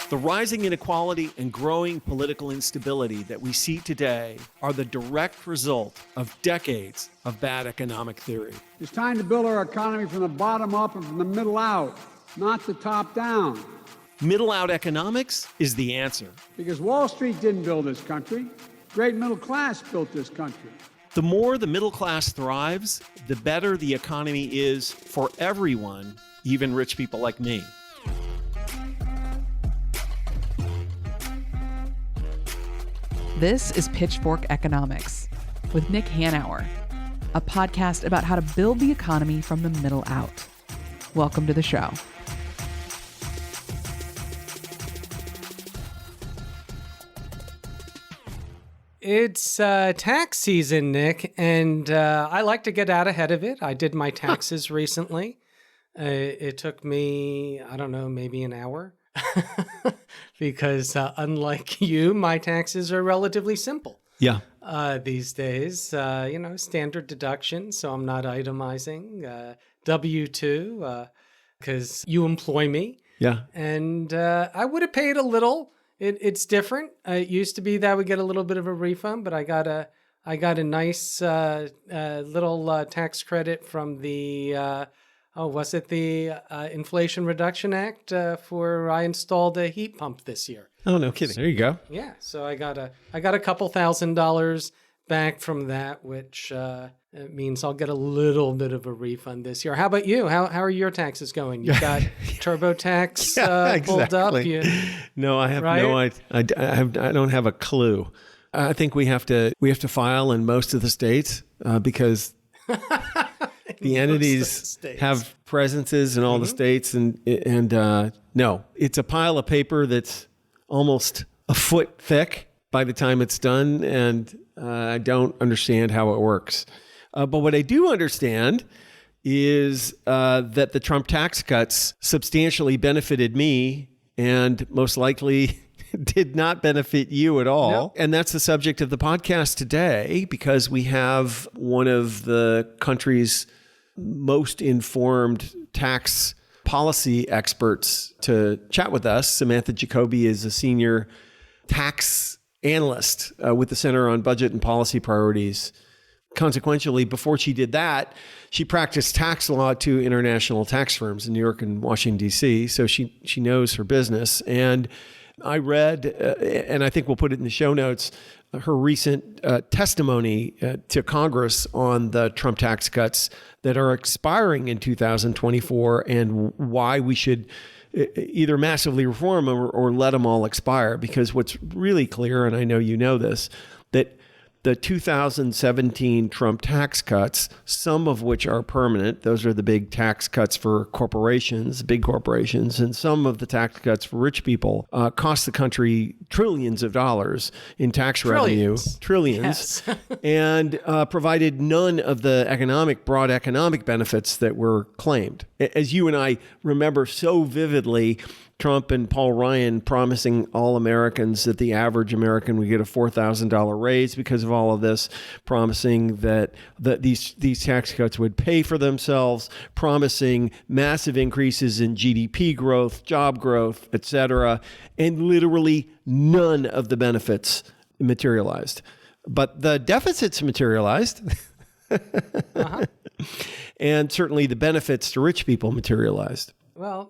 The rising inequality and growing political instability that we see today are the direct result of decades of bad economic theory. It's time to build our economy from the bottom up and from the middle out, not the top down. Middle out economics is the answer. Because Wall Street didn't build this country. Great middle class built this country. The more the middle class thrives, the better the economy is for everyone, even rich people like me. This is Pitchfork Economics with Nick Hanauer, a podcast about how to build the economy from the middle out. Welcome to the show. It's tax season, Nick, and I like to get out ahead of it. I did my taxes recently. It took me, I don't know, maybe an hour. Because unlike you, my taxes are relatively simple. Yeah. These days, standard deduction, so I'm not itemizing. W-2, because you employ me. Yeah. And I would have paid a little. It's different. It used to be that I would get a little bit of a refund, but I got a nice little tax credit from the was it the Inflation Reduction Act for I installed a heat pump this year. Oh, no kidding. There you go. Yeah, so I got a couple $1,000s back from that, which it means I'll get a little bit of a refund this year. How about you? How are your taxes going? You got TurboTax pulled up? No, I have no idea. I don't have a clue. I think we have to file in most of the states because the entities have presences in all the states, and no, it's a pile of paper that's almost a foot thick by the time it's done, and I don't understand how it works. But what I do understand is that the Trump tax cuts substantially benefited me and most likely did not benefit you at all. No. And that's the subject of the podcast today, because we have one of the country's most informed tax policy experts to chat with us. Samantha Jacoby is a senior tax analyst with the Center on Budget and Policy Priorities. Consequently, before she did that, she practiced tax law to international tax firms in New York and Washington, D.C., so she knows her business. And I read, and I think we'll put it in the show notes, her recent testimony to Congress on the Trump tax cuts that are expiring in 2024 and why we should either massively reform them or let them all expire. Because what's really clear, and I know you know this, that the 2017 Trump tax cuts, some of which are permanent, those are the big tax cuts for corporations, big corporations, and some of the tax cuts for rich people cost the country trillions of dollars in tax revenue, trillions, yes. And provided none of the broad economic benefits that were claimed. As you and I remember so vividly, Trump and Paul Ryan promising all Americans that the average American would get a $4,000 raise because of all of this, promising that these tax cuts would pay for themselves, promising massive increases in GDP growth, job growth, et cetera, and literally none of the benefits materialized. But the deficits materialized. Uh-huh. And certainly the benefits to rich people materialized. Well,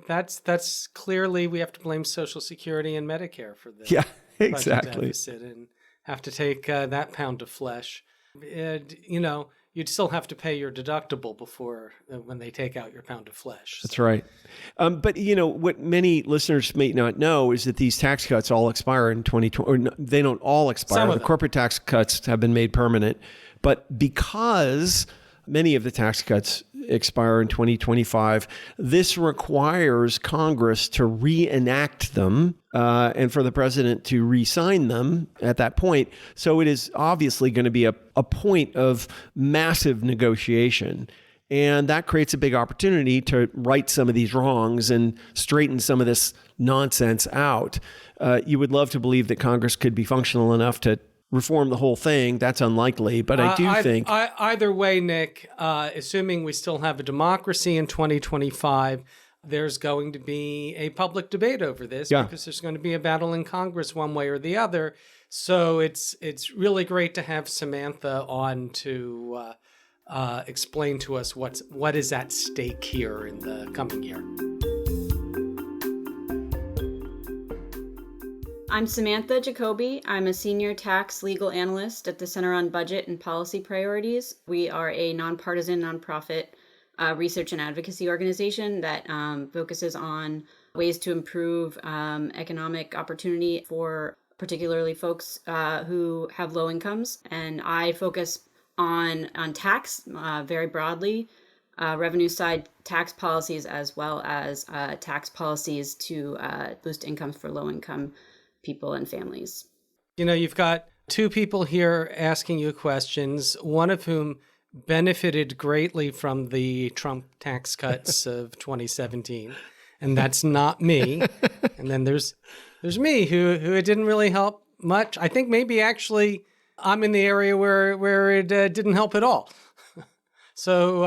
that's clearly we have to blame Social Security and Medicare for the budget deficit and have to take that pound of flesh. You'd still have to pay your deductible before when they take out your pound of flesh. That's right. But what many listeners may not know is that these tax cuts all expire in 2020. Or no, they don't all expire. The corporate tax cuts have been made permanent, but because many of the tax cuts expire in 2025. This requires Congress to reenact them and for the president to re-sign them at that point. So it is obviously going to be a point of massive negotiation. And that creates a big opportunity to right some of these wrongs and straighten some of this nonsense out. You would love to believe that Congress could be functional enough to reform the whole thing. That's unlikely, but I do think... Either way, Nick, assuming we still have a democracy in 2025, there's going to be a public debate over this because there's going to be a battle in Congress one way or the other. So it's really great to have Samantha on to explain to us what is at stake here in the coming year. I'm Samantha Jacoby. I'm a senior tax legal analyst at the Center on Budget and Policy Priorities. We are a nonpartisan nonprofit research and advocacy organization that focuses on ways to improve economic opportunity for particularly folks who have low incomes. And I focus on tax very broadly, revenue side tax policies, as well as tax policies to boost incomes for low income people and families. You know, you've got two people here asking you questions, one of whom benefited greatly from the Trump tax cuts of 2017, and that's not me. And then there's me who it didn't really help much. I think maybe actually I'm in the area where it didn't help at all. So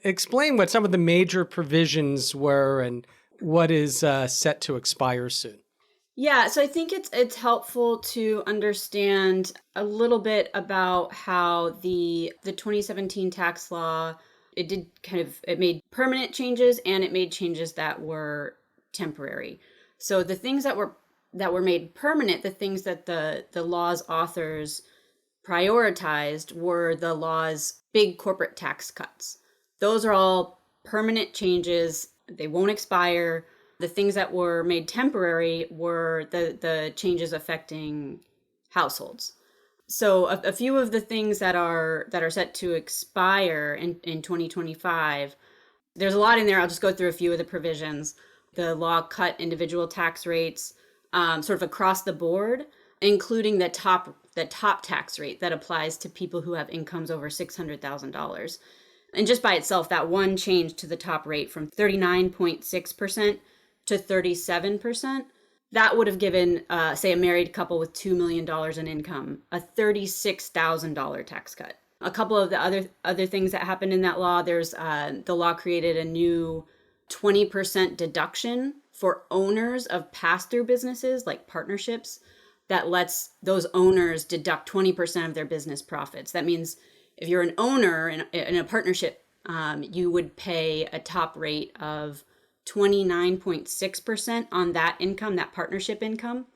explain what some of the major provisions were and what is set to expire soon. Yeah, so I think it's helpful to understand a little bit about how the 2017 tax law, it made permanent changes and it made changes that were temporary. So the things that were made permanent, the things that the law's authors prioritized were the law's big corporate tax cuts. Those are all permanent changes. They won't expire. The things that were made temporary were the changes affecting households. So a few of the things that are set to expire in 2025, there's a lot in there. I'll just go through a few of the provisions. The law cut individual tax rates sort of across the board, including the top tax rate that applies to people who have incomes over $600,000. And just by itself, that one change to the top rate from 39.6% to 37%, that would have given, say, a married couple with $2 million in income, a $36,000 tax cut. A couple of the other things that happened in that law, there's the law created a new 20% deduction for owners of pass-through businesses like partnerships that lets those owners deduct 20% of their business profits. That means if you're an owner in a partnership, you would pay a top rate of 29.6% on that income, that partnership income.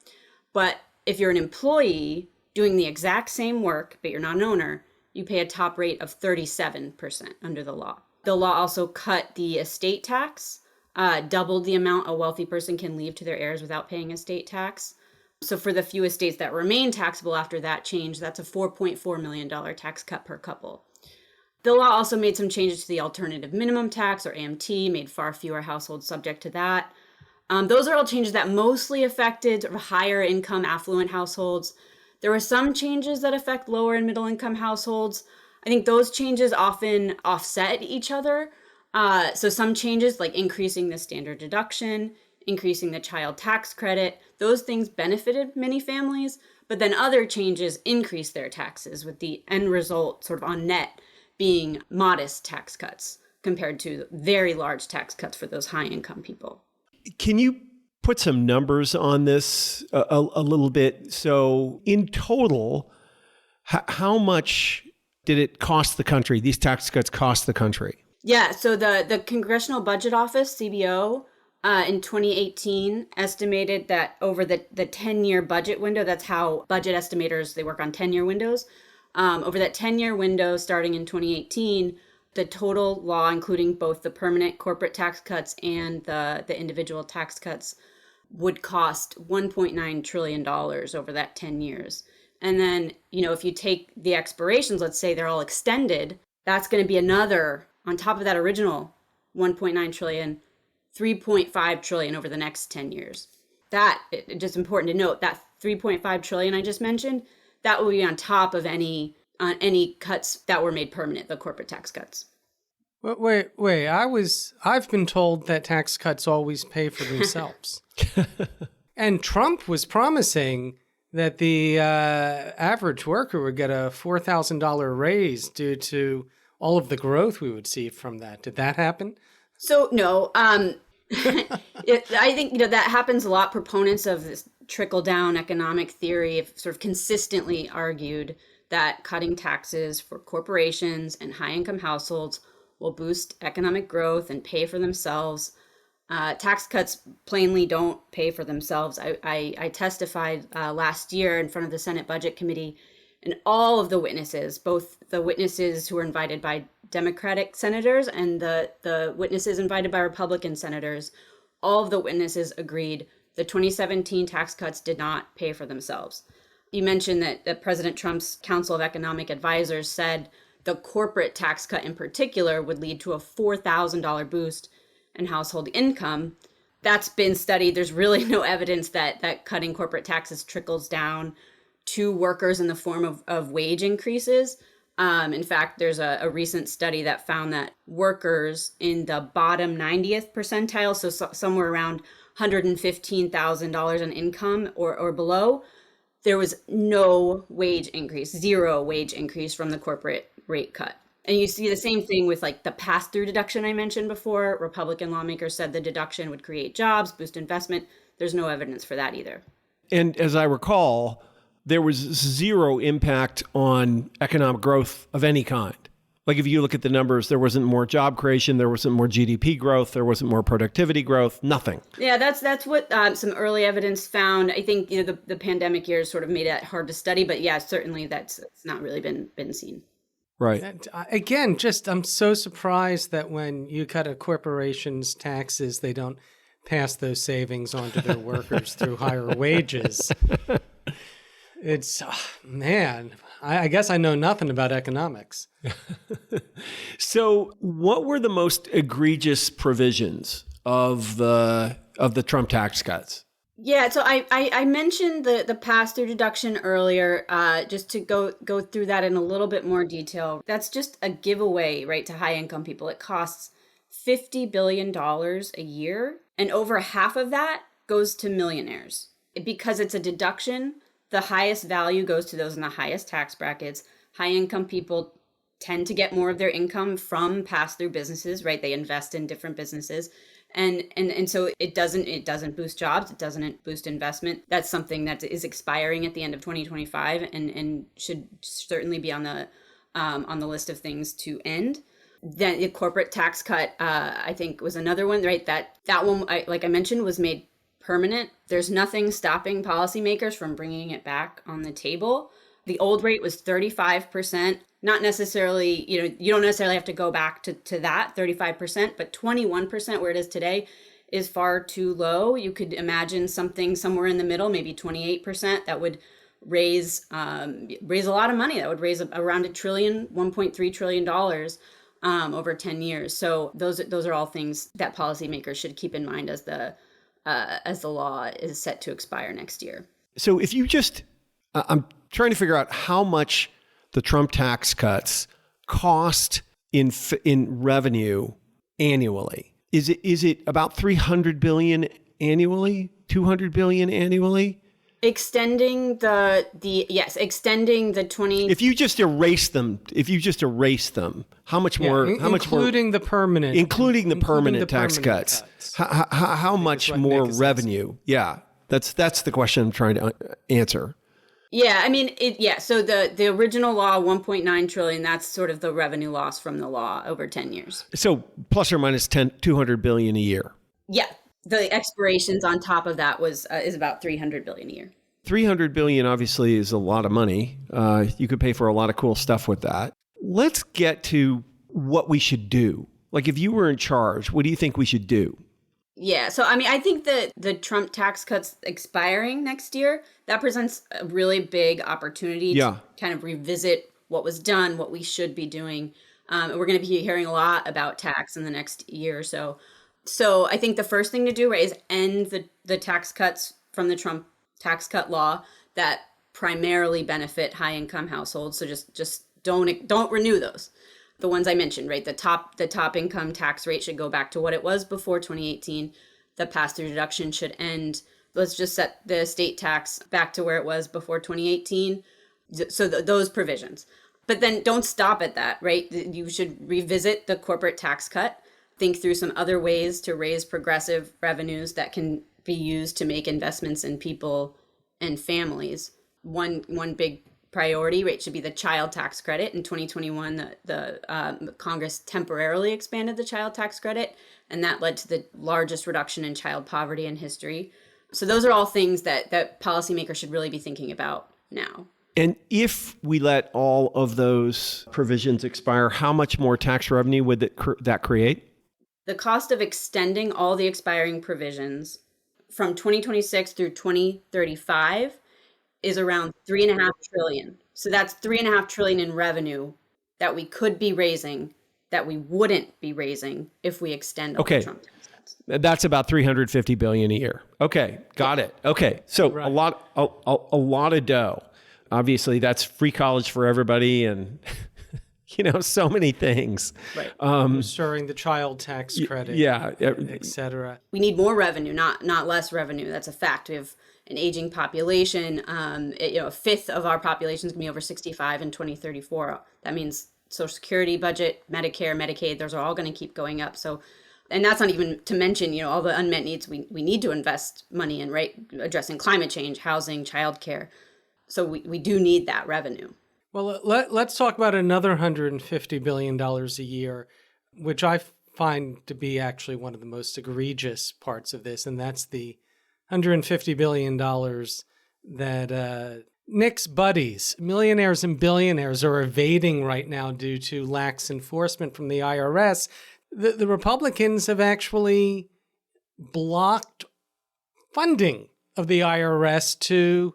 But if you're an employee doing the exact same work, but you're not an owner, you pay a top rate of 37% under the law. The law also cut the estate tax, doubled the amount a wealthy person can leave to their heirs without paying estate tax. So for the few estates that remain taxable after that change, that's a $4.4 million tax cut per couple. The law also made some changes to the alternative minimum tax, or AMT, made far fewer households subject to that. Those are all changes that mostly affected higher income affluent households. There were some changes that affect lower and middle income households. I think those changes often offset each other. So some changes like increasing the standard deduction, increasing the child tax credit, those things benefited many families, but then other changes increased their taxes, with the end result sort of on net being modest tax cuts compared to very large tax cuts for those high income people. Can you put some numbers on this a little bit? So in total, how much did it cost the country? These tax cuts cost the country? Yeah, so the Congressional Budget Office, CBO, in 2018 estimated that over the 10-year budget window, that's how budget estimators, they work on 10-year windows. Over that 10-year window starting in 2018, the total law, including both the permanent corporate tax cuts and the individual tax cuts, would cost $1.9 trillion over that 10 years. And then, if you take the expirations, let's say they're all extended, that's going to be another, on top of that original 1.9 trillion, 3.5 trillion over the next 10 years. That, just important to note, that 3.5 trillion I just mentioned, that will be on top of any cuts that were made permanent, the corporate tax cuts. Wait, I've been told that tax cuts always pay for themselves. And Trump was promising that the average worker would get a $4,000 raise due to all of the growth we would see from that. Did that happen? So no, I think, that happens a lot. Proponents of this trickle-down economic theory have sort of consistently argued that cutting taxes for corporations and high-income households will boost economic growth and pay for themselves. Tax cuts plainly don't pay for themselves. I testified last year in front of the Senate Budget Committee, and all of the witnesses, both the witnesses who were invited by Democratic senators and the witnesses invited by Republican senators, all of the witnesses agreed the 2017 tax cuts did not pay for themselves. You mentioned that President Trump's Council of Economic Advisors said the corporate tax cut in particular would lead to a $4,000 boost in household income. That's been studied. There's really no evidence that cutting corporate taxes trickles down to workers in the form of wage increases. In fact, there's a recent study that found that workers in the bottom 90th percentile, so somewhere around $115,000 in income or below, there was no wage increase, zero wage increase from the corporate rate cut. And you see the same thing with like the pass-through deduction I mentioned before. Republican lawmakers said the deduction would create jobs, boost investment. There's no evidence for that either. And as I recall, there was zero impact on economic growth of any kind. Like if you look at the numbers, there wasn't more job creation, there wasn't more GDP growth, there wasn't more productivity growth, nothing. Yeah, that's what some early evidence found. I think the pandemic years sort of made it hard to study, but yeah, certainly it's not really been seen. Right. And again, I'm so surprised that when you cut a corporation's taxes, they don't pass those savings on to their workers through higher wages. It's, man, I guess I know nothing about economics. So what were the most egregious provisions of the Trump tax cuts? Yeah, so I mentioned the pass-through deduction earlier, just to go through that in a little bit more detail. That's just a giveaway, right, to high-income people. It costs $50 billion a year, and over half of that goes to millionaires. Because it's a deduction, the highest value goes to those in the highest tax brackets. High-income people tend to get more of their income from pass-through businesses, right? They invest in different businesses. And so it doesn't boost jobs. It doesn't boost investment. That's something that is expiring at the end of 2025 and should certainly be on the list of things to end. Then the corporate tax cut, I think, was another one, right? That one, like I mentioned, was made permanent. There's nothing stopping policymakers from bringing it back on the table. The old rate was 35%. Not necessarily, you don't necessarily have to go back to that 35%, but 21% where it is today is far too low. You could imagine something somewhere in the middle, maybe 28%, that would raise a lot of money. That would raise around $1.3 trillion over 10 years. So those are all things that policymakers should keep in mind as the law is set to expire next year. So if you just, I'm trying to figure out how much the Trump tax cuts cost in revenue annually. Is it about $300 billion annually? $200 billion annually? Extending the 20. If you just erase them, how much more? Including the permanent tax cuts. How much more revenue? Yeah, that's the question I'm trying to answer. Yeah, I mean, so the original law, 1.9 trillion, that's sort of the revenue loss from the law over 10 years. So plus or minus 200 billion a year. Yeah, the expirations on top of that is about 300 billion a year. 300 billion obviously is a lot of money. You could pay for a lot of cool stuff with that. Let's get to what we should do. Like if you were in charge, what do you think we should do? Yeah, so I mean, I think that the Trump tax cuts expiring next year, that presents a really big opportunity to kind of revisit what was done, what we should be doing. And we're going to be hearing a lot about tax in the next year or so. So I think the first thing to do, right, is end the tax cuts from the Trump tax cut law that primarily benefit high-income households. So just don't renew those. The ones I mentioned, right? The top income tax rate should go back to what it was before 2018. The pass-through deduction should end. Let's just set the estate tax back to where it was before 2018. So those provisions. But then don't stop at that, right? You should revisit the corporate tax cut. think through some other ways to raise progressive revenues that can be used to make investments in people and families. One big priority, right, should be the child tax credit. In 2021, the Congress temporarily expanded the child tax credit, and that led to the largest reduction in child poverty in history. So those are all things that policymakers should really be thinking about now. And if we let all of those provisions expire, how much more tax revenue would that create? The cost of extending all the expiring provisions from 2026 through 2035 is around $3.5 trillion. So that's $3.5 trillion in revenue that we could be raising that we wouldn't be raising if we extend all the Trump tax cuts. That's about $350 billion a year. Okay, got it. Okay, so a lot of dough. Obviously, that's free college for everybody, and so many things. Right. Restoring the child tax credit. Et cetera. We need more revenue, not less revenue. That's a fact. We have an aging population. A fifth of our population is going to be over 65 in 2034. That means Social Security budget, Medicare, Medicaid, those are all going to keep going up. So, and that's not even to mention, all the unmet needs we need to invest money in, right? Addressing climate change, housing, childcare. So we do need that revenue. Well, let's talk about another $150 billion a year, which I find to be actually one of the most egregious parts of this, and that's the $150 billion that Nick's buddies, millionaires and billionaires, are evading right now due to lax enforcement from the IRS. The Republicans have actually blocked funding of the IRS to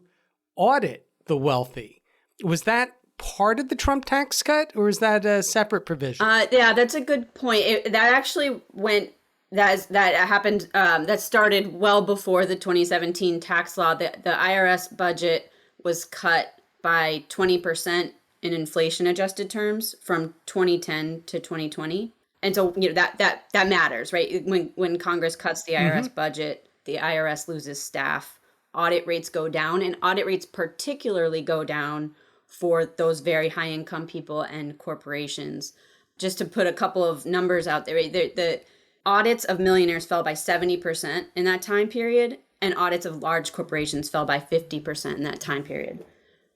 audit the wealthy. Was that part of the Trump tax cut, or is that a separate provision? Yeah, that's a good point. That actually went. That happened. That started well before the 2017 tax law. The IRS budget was cut by 20% in inflation-adjusted terms from 2010 to 2020, and so that matters, right? When Congress cuts the IRS budget, the IRS loses staff. Audit rates go down, and audit rates particularly go down for those very high-income people and corporations. Just to put a couple of numbers out there, right? The audits of millionaires fell by 70% in that time period, and audits of large corporations fell by 50% in that time period.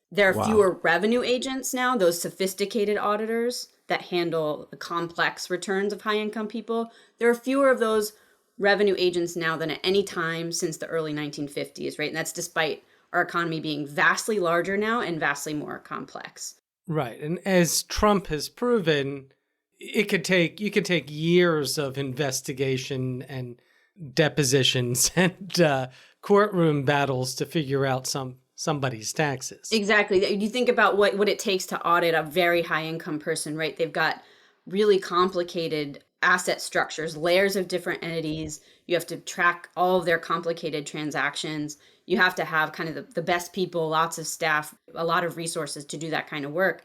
There are fewer revenue agents now, those sophisticated auditors that handle the complex returns of high-income people. There are fewer of those revenue agents now than at any time since the early 1950s, right? And that's despite our economy being vastly larger now and vastly more complex. Right. And as Trump has proven, you could take years of investigation and depositions and courtroom battles to figure out somebody's taxes. Exactly. You think about what it takes to audit a very high income person, right? They've got really complicated asset structures, layers of different entities. You have to track all of their complicated transactions. You have to have kind of the best people, lots of staff, a lot of resources to do that kind of work.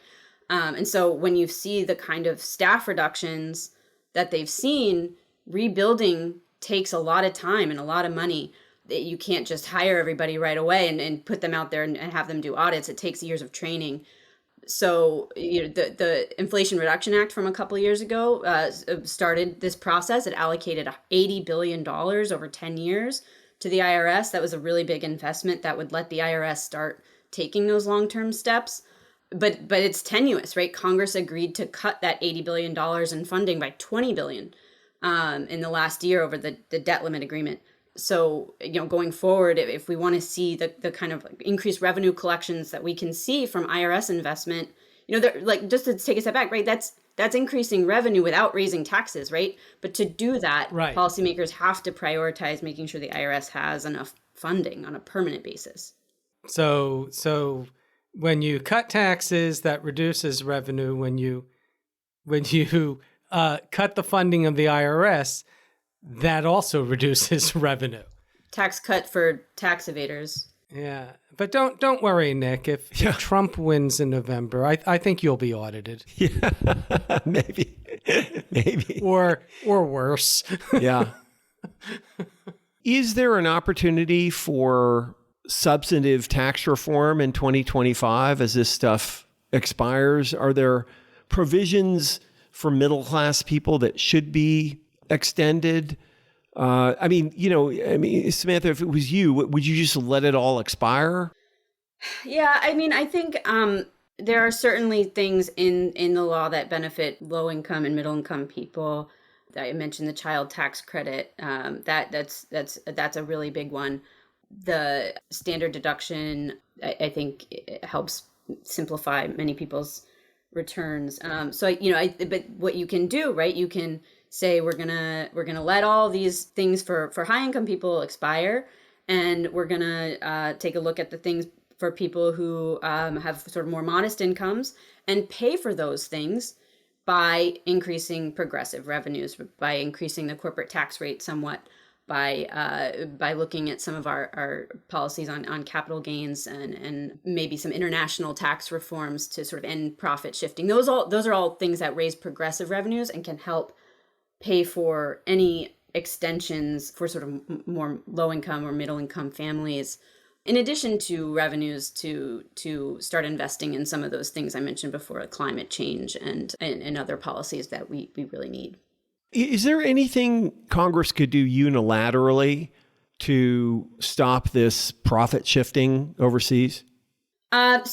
And so when you see the kind of staff reductions that they've seen, rebuilding takes a lot of time and a lot of money. You can't just hire everybody right away and put them out there and have them do audits. It takes years of training. So the Inflation Reduction Act from a couple of years ago started this process. It allocated $80 billion over 10 years to the IRS. That was a really big investment that would let the IRS start taking those long-term steps. But it's tenuous, right? Congress agreed to cut that $80 billion in funding by $20 billion in the last year over the debt limit agreement. So, going forward, if we want to see the kind of increased revenue collections that we can see from IRS investment, just to take a step back, right? That's increasing revenue without raising taxes, right? But to do that, right, policymakers have to prioritize making sure the IRS has enough funding on a permanent basis. So when you cut taxes, that reduces revenue. When you cut the funding of the IRS, that also reduces revenue. Tax cut for tax evaders. Yeah, but don't worry, Nick. If Trump wins in November, I think you'll be audited. Yeah, maybe, or worse. Yeah. Is there an opportunity for substantive tax reform in 2025 as this stuff expires? Are there provisions for middle class people that should be extended? Samantha, if it was you, would you just let it all expire? Yeah, I think there are certainly things in the law that benefit low income and middle income people. I mentioned the child tax credit. That's a really big one. The standard deduction, I think, it helps simplify many people's returns. But what you can do, right? You can say we're gonna let all these things for high income people expire, and we're gonna take a look at the things for people who have sort of more modest incomes and pay for those things by increasing progressive revenues, by increasing the corporate tax rate somewhat, by looking at some of our policies on capital gains and maybe some international tax reforms to sort of end profit shifting. Those are all things that raise progressive revenues and can help pay for any extensions for sort of more low income or middle income families, in addition to revenues to start investing in some of those things I mentioned before, like climate change and other policies that we really need. Is there anything Congress could do unilaterally to stop this profit shifting overseas? What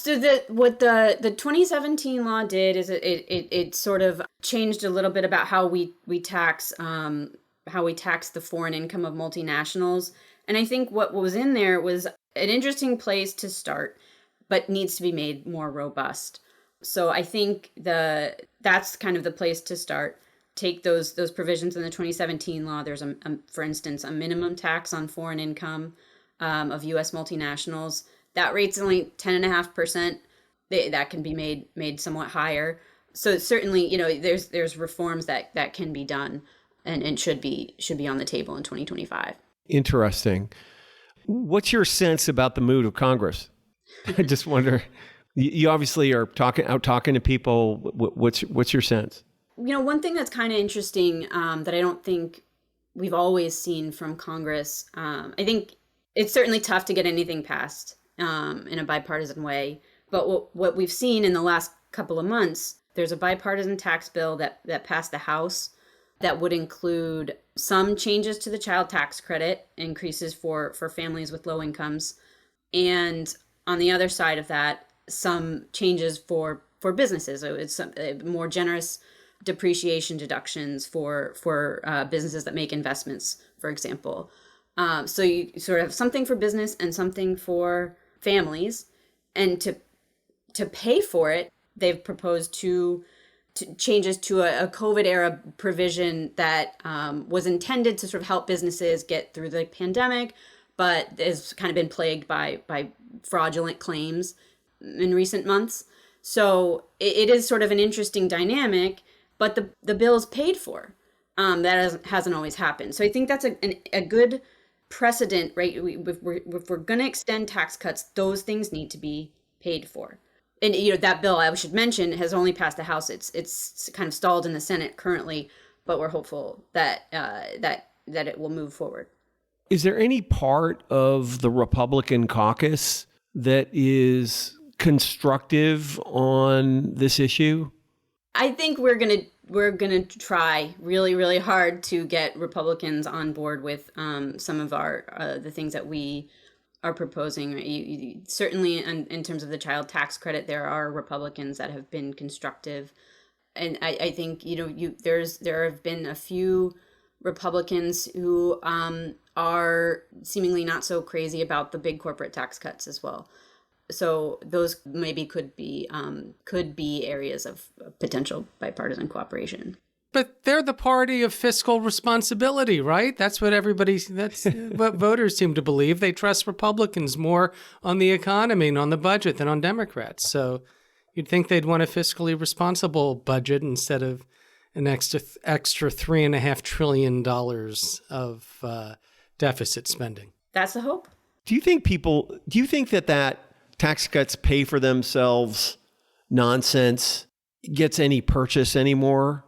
the 2017 law did is it sort of changed a little bit about how we tax the foreign income of multinationals. And I think what was in there was an interesting place to start, but needs to be made more robust. So I think that's kind of the place to start. Take those provisions in the 2017 law. There's for instance, a minimum tax on foreign income of U.S. multinationals. That rate's only 10.5%. That can be made somewhat higher. So certainly, there's reforms that can be done and should be on the table in 2025. Interesting. What's your sense about the mood of Congress? I just wonder. You obviously are talking to people. What's your sense? One thing that's kind of interesting that I don't think we've always seen from Congress. I think it's certainly tough to get anything passed in a bipartisan way. But what we've seen in the last couple of months, there's a bipartisan tax bill that passed the House that would include some changes to the child tax credit, increases for families with low incomes. And on the other side of that, some changes for businesses. So it's more generous depreciation deductions for businesses that make investments, for example. So you sort of have something for business and something for families. And to pay for it, they've proposed two changes to a COVID era provision that was intended to sort of help businesses get through the pandemic, but has kind of been plagued by fraudulent claims in recent months. So it is sort of an interesting dynamic, but the bill is paid for. That hasn't always happened. So I think that's a good precedent, right? If we're going to extend tax cuts, those things need to be paid for. And that bill, I should mention, has only passed the House. It's kind of stalled in the Senate currently, but we're hopeful that it will move forward. Is there any part of the Republican caucus that is constructive on this issue? I think we're gonna try really, really hard to get Republicans on board with some of the things that we are proposing. You certainly, in terms of the child tax credit, there are Republicans that have been constructive, and I think there have been a few Republicans who are seemingly not so crazy about the big corporate tax cuts as well. So those maybe could be areas of potential bipartisan cooperation. But they're the party of fiscal responsibility, right? That's what that's what voters seem to believe. They trust Republicans more on the economy and on the budget than on Democrats. So you'd think they'd want a fiscally responsible budget instead of an extra $3.5 trillion of deficit spending. That's the hope. Do you think that tax cuts pay for themselves nonsense gets any purchase anymore?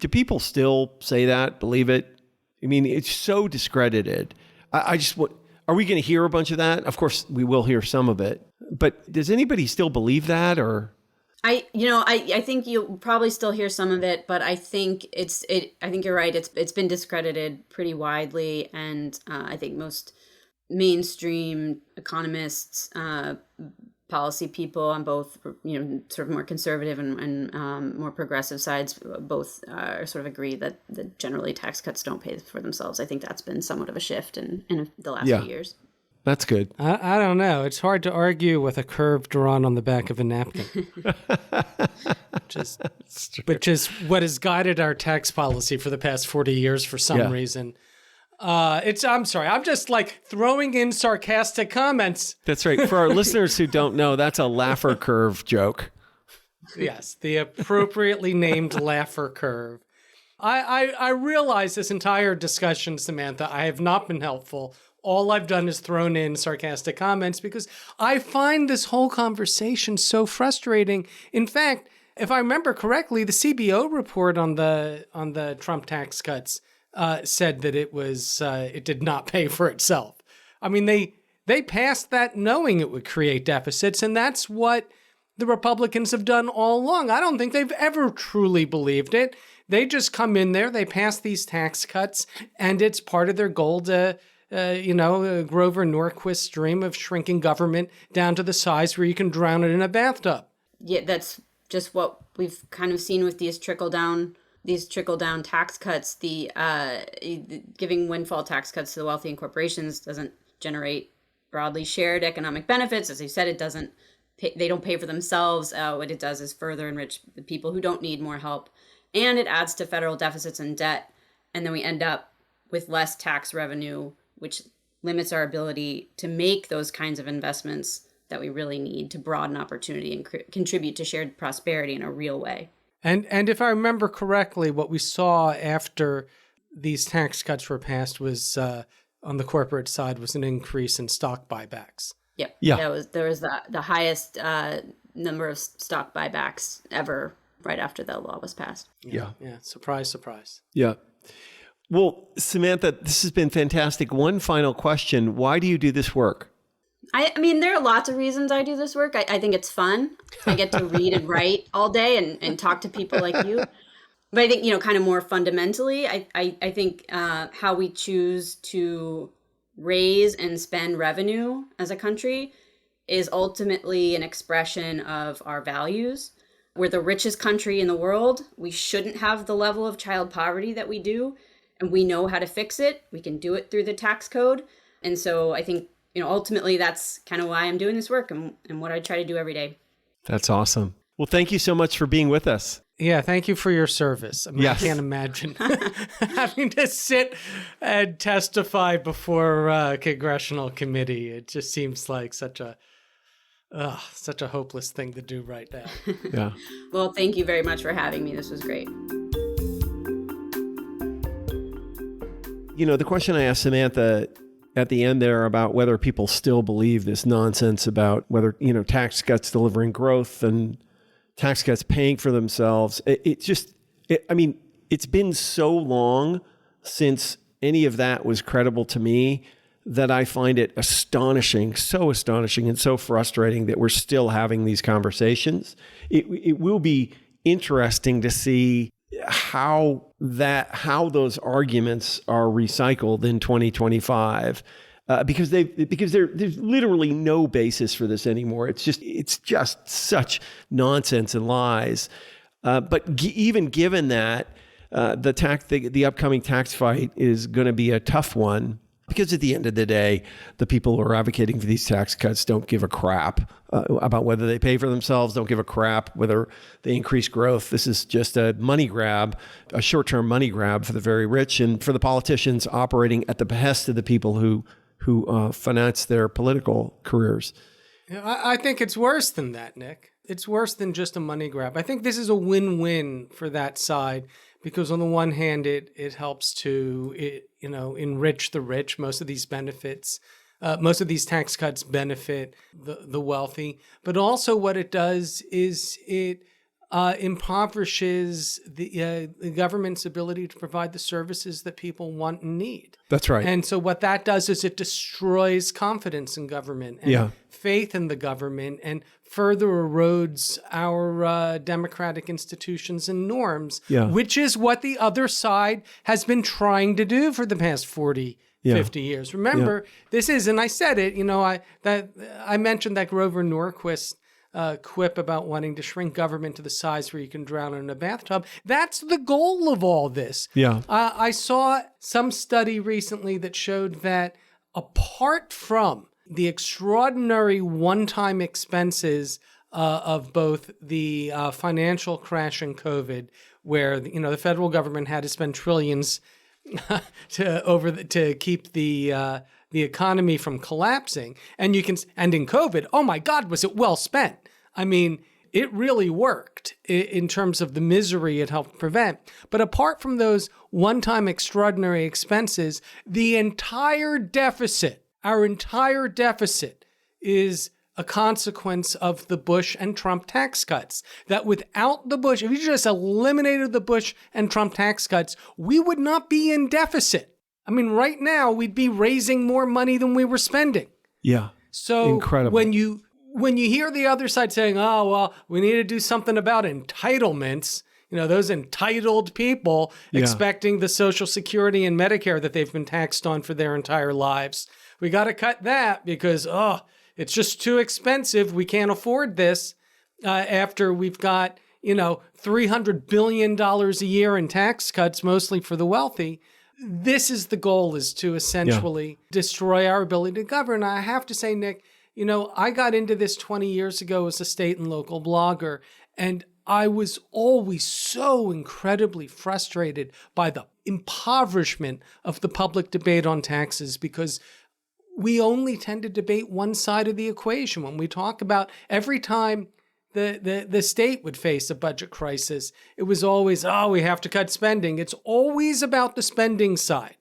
Do people still say that, believe it? I mean, it's so discredited. Are we going to hear a bunch of that? Of course, we will hear some of it. But does anybody still believe that? Or I think you'll probably still hear some of it, but I think I think you're right. It's been discredited pretty widely, and I think most mainstream economists, policy people on both, sort of more conservative and more progressive sides, both sort of agree that generally tax cuts don't pay for themselves. I think that's been somewhat of a shift in the last few years. That's good. I don't know. It's hard to argue with a curve drawn on the back of a napkin. which is what has guided our tax policy for the past 40 years for some reason. I'm sorry. I'm just like throwing in sarcastic comments. That's right. For our listeners who don't know, that's a Laffer curve joke. Yes, the appropriately named Laffer curve. I realize this entire discussion, Samantha, I have not been helpful. All I've done is thrown in sarcastic comments because I find this whole conversation so frustrating. In fact, if I remember correctly, the CBO report on the Trump tax cuts said that it did not pay for itself. I mean, they passed that knowing it would create deficits, and that's what the Republicans have done all along. I don't think they've ever truly believed it. They just come in there, they pass these tax cuts, and it's part of their goal to Grover Norquist's dream of shrinking government down to the size where you can drown it in a bathtub. Yeah, that's just what we've kind of seen with these trickle down tax cuts. The giving windfall tax cuts to the wealthy and corporations doesn't generate broadly shared economic benefits. As you said, it doesn't. They don't pay for themselves. What it does is further enrich the people who don't need more help, and it adds to federal deficits and debt. And then we end up with less tax revenue, which limits our ability to make those kinds of investments that we really need to broaden opportunity and contribute to shared prosperity in a real way. And if I remember correctly, what we saw after these tax cuts were passed was on the corporate side was an increase in stock buybacks. Yep. Yeah. There was the highest number of stock buybacks ever right after the law was passed. Yeah. Surprise, surprise. Yeah. Well, Samantha, this has been fantastic. One final question. Why do you do this work? I mean, there are lots of reasons I do this work. I think it's fun. I get to read and write all day and talk to people like you. But I think, kind of more fundamentally, I think how we choose to raise and spend revenue as a country is ultimately an expression of our values. We're the richest country in the world. We shouldn't have the level of child poverty that we do. And we know how to fix it. We can do it through the tax code. And so I think, ultimately that's kind of why I'm doing this work and what I try to do every day. That's awesome. Well, thank you so much for being with us. Yeah, thank you for your service. I mean, yes. I can't imagine having to sit and testify before a congressional committee. It just seems like such a hopeless thing to do right now. Yeah. Well, thank you very much for having me. This was great. The question I asked Samantha at the end there about whether people still believe this nonsense about whether, tax cuts delivering growth and tax cuts paying for themselves. It's been so long since any of that was credible to me that I find it so astonishing and so frustrating that we're still having these conversations. It will be interesting to see how those arguments are recycled in 2025, because there's literally no basis for this anymore. It's just such nonsense and lies. But even given that, the upcoming tax fight is going to be a tough one. Because at the end of the day, the people who are advocating for these tax cuts don't give a crap about whether they pay for themselves, don't give a crap whether they increase growth. This is just a money grab, a short-term money grab for the very rich and for the politicians operating at the behest of the people who finance their political careers. I think it's worse than that, Nick. It's worse than just a money grab. I think this is a win-win for that side. Because on the one hand, it helps to enrich the rich. Most of these tax cuts benefit the wealthy. But also what it does is it impoverishes the government's ability to provide the services that people want and need. That's right. And so what that does is it destroys confidence in government and faith in the government, and further erodes our democratic institutions and norms, which is what the other side has been trying to do for the past 40, 50 years. Remember, this is, and I said it, I mentioned that Grover Norquist quip about wanting to shrink government to the size where you can drown in a bathtub. That's the goal of all this. Yeah. I saw some study recently that showed that apart from the extraordinary one-time expenses of both the financial crash and COVID, where the federal government had to spend trillions to keep the economy from collapsing, and in COVID, oh my God, was it well spent? I mean, it really worked in terms of the misery it helped prevent. But apart from those one-time extraordinary expenses, our entire deficit is a consequence of the Bush and Trump tax cuts. That without the Bush, if you just eliminated the Bush and Trump tax cuts, we would not be in deficit. I mean, right now, we'd be raising more money than we were spending. Yeah. So incredible. When you hear the other side saying, oh, well, we need to do something about entitlements, those entitled people expecting the Social Security and Medicare that they've been taxed on for their entire lives, we got to cut that because, it's just too expensive. We can't afford this after we've got, $300 billion a year in tax cuts, mostly for the wealthy. This is the goal, is to essentially destroy our ability to govern. I have to say, Nick, I got into this 20 years ago as a state and local blogger, and I was always so incredibly frustrated by the impoverishment of the public debate on taxes, because we only tend to debate one side of the equation. When we talk about every time the state would face a budget crisis, it was always, we have to cut spending. It's always about the spending side.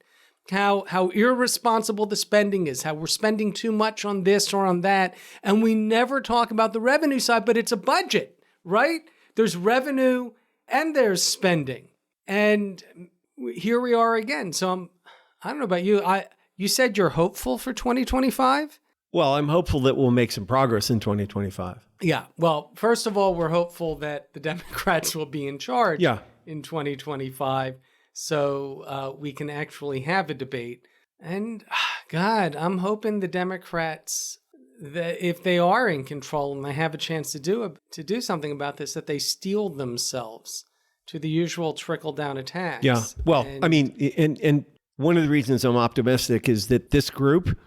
How irresponsible the spending is, how we're spending too much on this or on that. And we never talk about the revenue side, but it's a budget, right? There's revenue and there's spending. And here we are again. So I don't know about you. You said you're hopeful for 2025? Well, I'm hopeful that we'll make some progress in 2025. Yeah. Well, first of all, we're hopeful that the Democrats will be in charge in 2025. So we can actually have a debate. And God, I'm hoping the Democrats, that if they are in control and they have a chance to do something about this, that they steel themselves to the usual trickle-down attacks. Yeah. Well, I mean, and one of the reasons I'm optimistic is that this group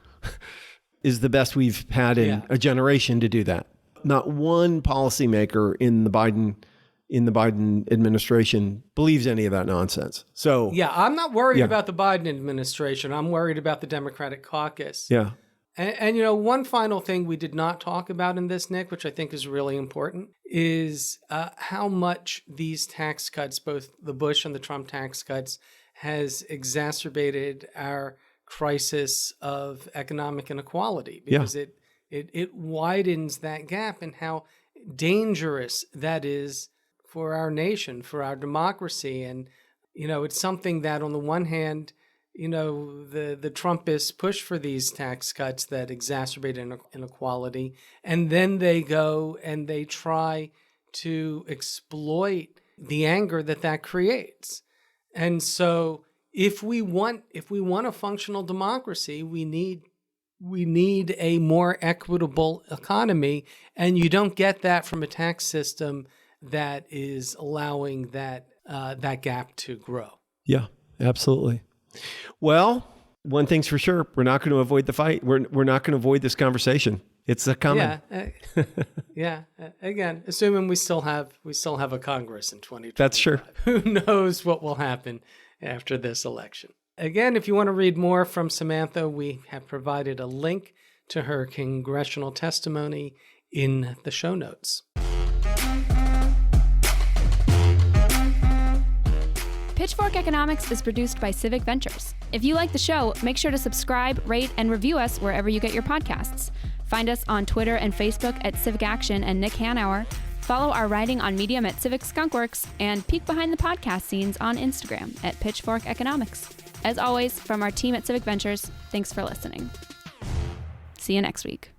is the best we've had in a generation to do that. Not one policymaker in the Biden administration believes any of that nonsense. So I'm not worried about the Biden administration. I'm worried about the Democratic caucus. Yeah. And one final thing we did not talk about in this, Nick, which I think is really important, is how much these tax cuts, both the Bush and the Trump tax cuts, has exacerbated our crisis of economic inequality, because it widens that gap, and how dangerous that is for our nation, for our democracy. And, it's something that on the one hand, the Trumpists push for these tax cuts that exacerbate inequality, and then they go and they try to exploit the anger that creates. And so if we want a functional democracy, we need a more equitable economy, and you don't get that from a tax system that is allowing that gap to grow. Yeah, absolutely. Well, one thing's for sure: we're not going to avoid the fight. We're not going to avoid this conversation. It's coming. Yeah. Again, assuming we still have a Congress in 2020. That's true. Who knows what will happen after this election? Again, if you want to read more from Samantha, we have provided a link to her congressional testimony in the show notes. Pitchfork Economics is produced by Civic Ventures. If you like the show, make sure to subscribe, rate, and review us wherever you get your podcasts. Find us on Twitter and Facebook at Civic Action and Nick Hanauer. Follow our writing on Medium at Civic Skunkworks and peek behind the podcast scenes on Instagram at Pitchfork Economics. As always, from our team at Civic Ventures, thanks for listening. See you next week.